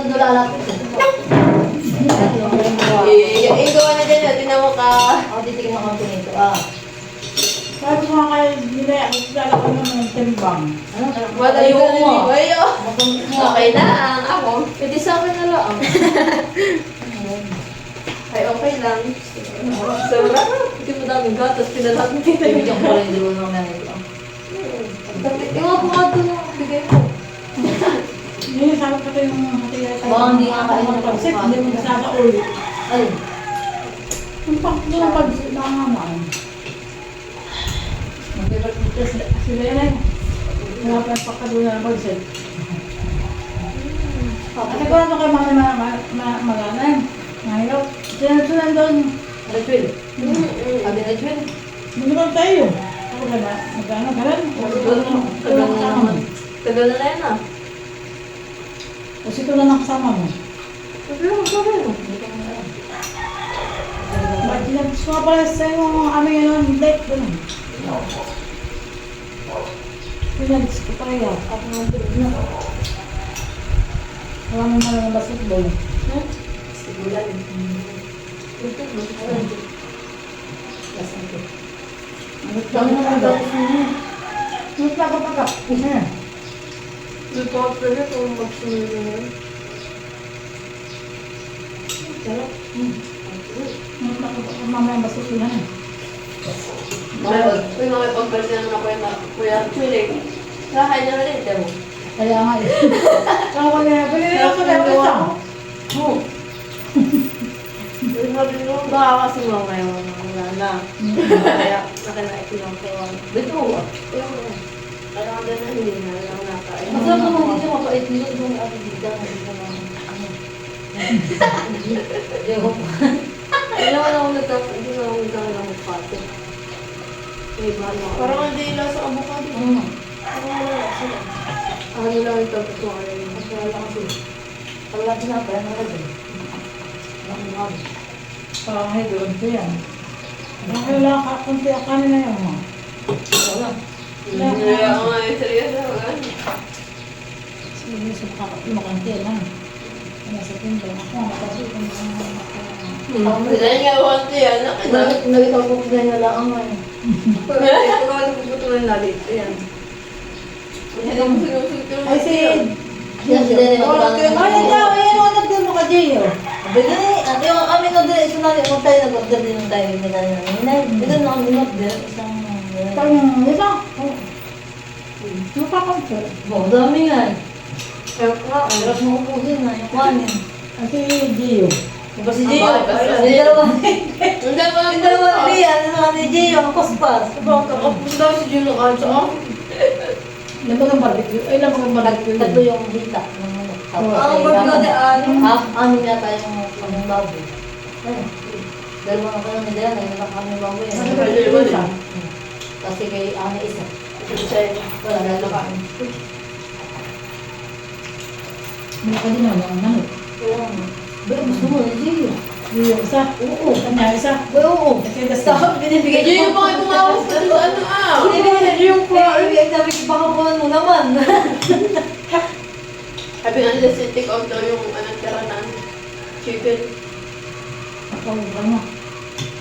doon lalapit. Igawa na dyan, tinan mo ka. Ako titignan ko nito. Ah. Sabi ko nga kayo, nila, lalaki naman ng timbang. Ano? Wala Ayoko yung mo. Ayo. Okay na. Ako. Pwede sa akin na lang. Ay, okay lang. Sobra. Hindi mo daming gatas, pinalat mo kita. Bibigyan ko lang yung dalawa ng nanay ko. Yung mga pumato mo, bigay ko. Yun, sabi ko yung hati-hati. Baka hindi nga kain ng pagsit, hindi mo pagsit. nasasaul. Ay, Yung pagsit na naman. Mag-favorite nito sila yan. Wala pa yung pagkadulo ng pagsit. Kasi ko nato kay mga magalan. Ngayon, sinasunan doon. Rachel. Sabi na Rachel. Bumibang tayo. Ako ba na? Magkano galan? Tagal na naman. Tagal na yan ah. Kasi ito na nakasama mo. Tagal na naman. Ba't ginabis ko nga pala sa yung aming ano, late doon. Pinagis ko pa kaya. Ako nga doon. Wala mo nalang yung basketball. Sigulan. Ano naman daw? Ano pagkapagkap? Dito ako pwede kung magsunod na yun. Sarap. Mamaya ang basketball na. Uy, mga pagpalitan naman ako yung kuya Chile. Kakain na rin, demo. Kaya nga eh. Kaya ko na, pwede na ako na isa. Oo. Sabi mo, baka kasi mamaya wala na. Kaya nakinakilang ko. Dito ah. Kaya ka na hindi na lang nakain. Masarap naman dito, mapait dito. Ito may ate dito. Joke. Hindi naman ako nagkakalang may bahala. Parang hindi lang sa avocado. Parang wala sila. Ano lang ito, ito ano yun. Mas wala kasi. Pag wala tinapay, ano ka dyan? Parang ay doon ko yan. Bakit wala ka, kunti ang kanin na yun. Wala. Hindi ako nga yung seryoso. Sige, sa makakanti na. Ano sa tinto, ako nga makasip. Dahil nga wanti yan. Nagitaw ko kaya na lang ang ano. Pag napuputulan na dito yan. Hindi mo sinusunod. Ay, si... Yan si Dene Ay, yan o, nagdun mo ka, Gio. Bigay, ate yung kami no din, isunali kung tayo nag-order din ng tayo nila na nanay. Bigay na kami nag-order, isang... Tang, isa. Napakampo. Wow, dami nga eh. Kaya ka. Pero sumupusin na yung kanin. Ay, si Gio. Diba si Gio? Basta Yung dalawa. Hindi ba? Yung dalawa ni Rian, ano nga ni Gio, ang kuspas. Kung daw si Juno ka sa Lamang ang barbecue. Ay, lamang ang barbecue. Tatlo yung hita ng manok. Tapos Ang ay, barbecue de ano? ano yata yung baboy. Ayun. Dalawa na kami ni Diana, yung kami baboy. Ano ba yung isa? Kasi kay Ana isa. Wala na ka. May ka din ang manok. Pero gusto mo ni Gio. Gio, isa. Oo. Kanya, isa. Oo. Kasi basta. Binibigay Hindi yung mga bumawas na sa ano Binibigay yung ibig sabi ko, baka buwan mo naman. Sabi nga nila si take out daw yung anong tira na chicken. Ako, ano.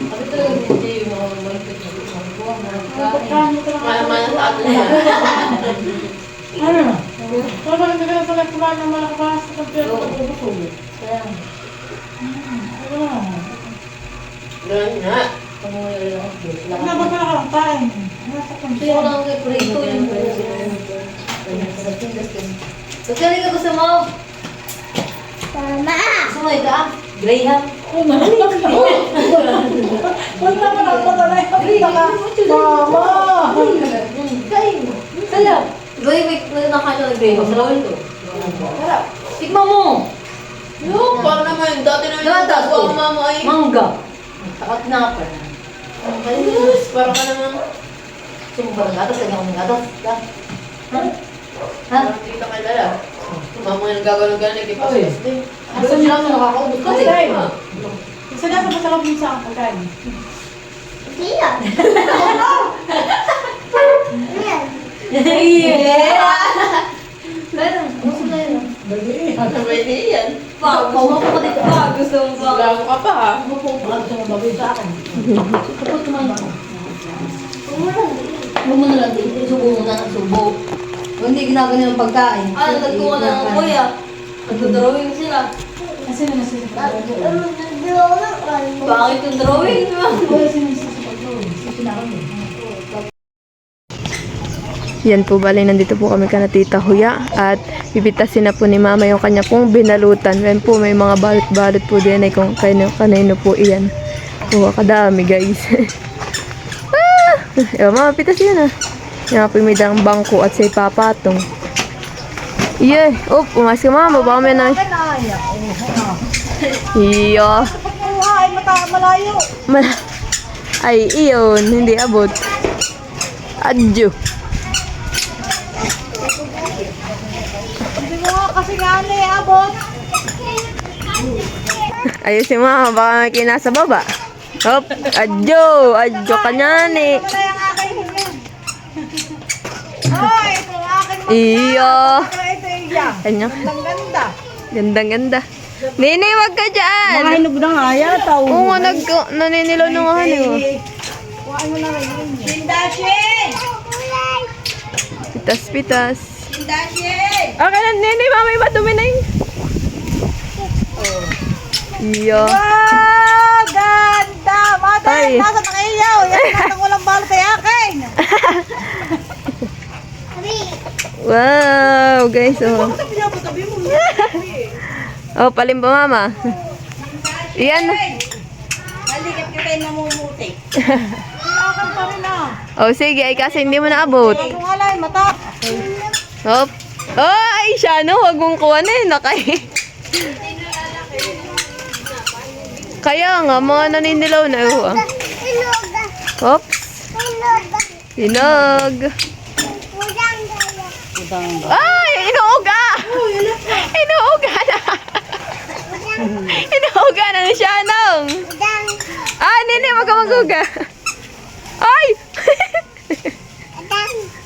Sabi talaga ni Gio, yung mga malapit na buwan, mga kain. Pagkain mo talaga. Mana sa atin yan. Ano? Sabi nga nila sa nagkumain ng mga kapas sa pagkiro Oo. ko busog. Kaya, Ano? Ganun nga. pamungi lang ako. Ano ba ka nakakain? Nasa Gusto ko lang kay Prito yung sa tindas din. Pagkali ka gusto mo? Mama! Gusto mo ito ah? Graham? Oo na. Wala naman ako patanay. Kapita ka. Mama! Kain mo. Kaya, wait, nakain ka ng Graham. Salawin ko. Harap. Tikman mo! Yung, parang naman, dati naman yung Gatas gawa ko. ang mama ay. Mangga. Saka tinapay. Yes, parang ka naman. Gusto mo ba ng gatas? Lagyan ko ng gatas. Ha? Ha? Parang hindi ka kilala. Mama yung gagawin-gano'n, di pa Oy. sus din. Gusto nila ako nakakaubos kasi. Pagkain. Isa na sa masarap din sa pagkain. Hindi yan. Yan. Yeah! Kaya, gusto na yun. Dali. Sabay din yan. Pa, paupo ka dito pa. Gusto mo pa. Gago ka pa ha. Paupo ka. Gusto mo baboy sa akin. Kapag kumain ako. Huwag mo na lang din. Subo mo na ng subo. Kung hindi ginagawa ng pagkain. Nagkuha na ng kuya. Nagdodrawing sila. Kasi na nasa Bakit yung drawing mo? Yan po bali, nandito po kami kana Tita Huya at bibitasin na po ni Mama yung kanya pong binalutan. Yan po, may mga balot-balot po din ay kung kanino po iyan. Oh, kadami guys. Mama, pitas yan ah. Yan po may dang bangko at say papatong. Yeah, umas ka Mama, baka may na. Iya. malayo. Ay, iyon, hindi abot. Adyo. Hindi mo nga kasi nga abot. Ayun si Mama, baka may kinasa baba. Hop, adyo ka niyan eh. Wala yung aking hindi. Ay, ito yung aking Iyo. ito yung yang. Kanya, Ang ganda. gandang-ganda. Nini, wag ka dyan. hinog na nga yata. Oo nga, naninilaw na nga ano. Kuhain mo na rin yun. Sindashin! Pitas-pitas. Sindashin! Okay na, Nini, mamay madumi na yun. Iyo. Wow! Ganda! Mother, Ay. nasa nangiyaw. Yan ang walang balo sa akin. Wow, guys, oh. Tabi mo. Oh, palimba Mama. Iyan. Halikit ka tayo namumuti. Akan pa rin ah. Oh, sige, ay kasi hindi mo naabot. Kung alay, mata. Hop. Oh, ay siya, no? Huwag mong kuha na yun. Kaya nga, mga naninilaw na. Hop. Hinog. Ay, inuuga! Inuuga na! Inuuga na ni Shanong! Ah, Nini, wag ka maguga! Ay!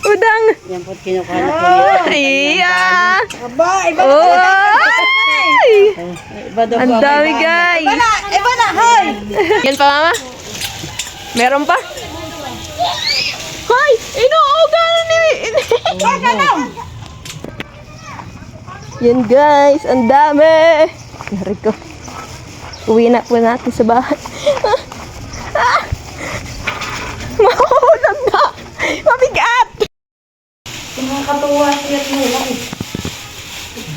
Udang! Yan po't kinukuha na po. Iya! Aba, iba na. Oh! Ay! Iba daw Ang dami, guys! Iba na, hoy! Yan pa, Mama? Meron pa? Hoy! Inuuga na ni... Yan, guys! Ang dami! Nari ko. Uwi na po natin sa bahay. Mahulog na! Mabigat! Nakakatuwa siya mo.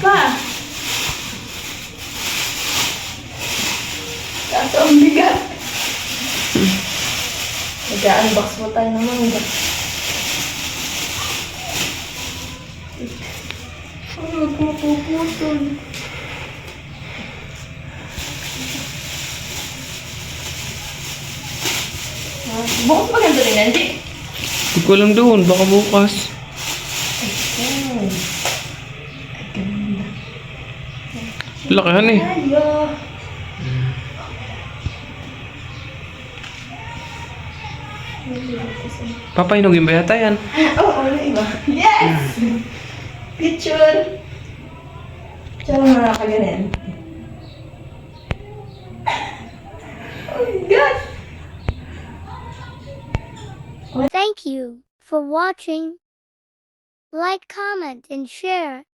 Pa! Kaso ang bigat. Nag-unbox mo tayo ng mangga. Huwag mo puputol. Bukas pa ganito rin, Andy. Hindi ko alam doon, baka bukas. Lakihan eh. Papainugin ba yata yan? Oo, ano iba? Yes! Picture! Tsaka mga kaganin. Oh my God! Thank you for watching. Like, comment, and share.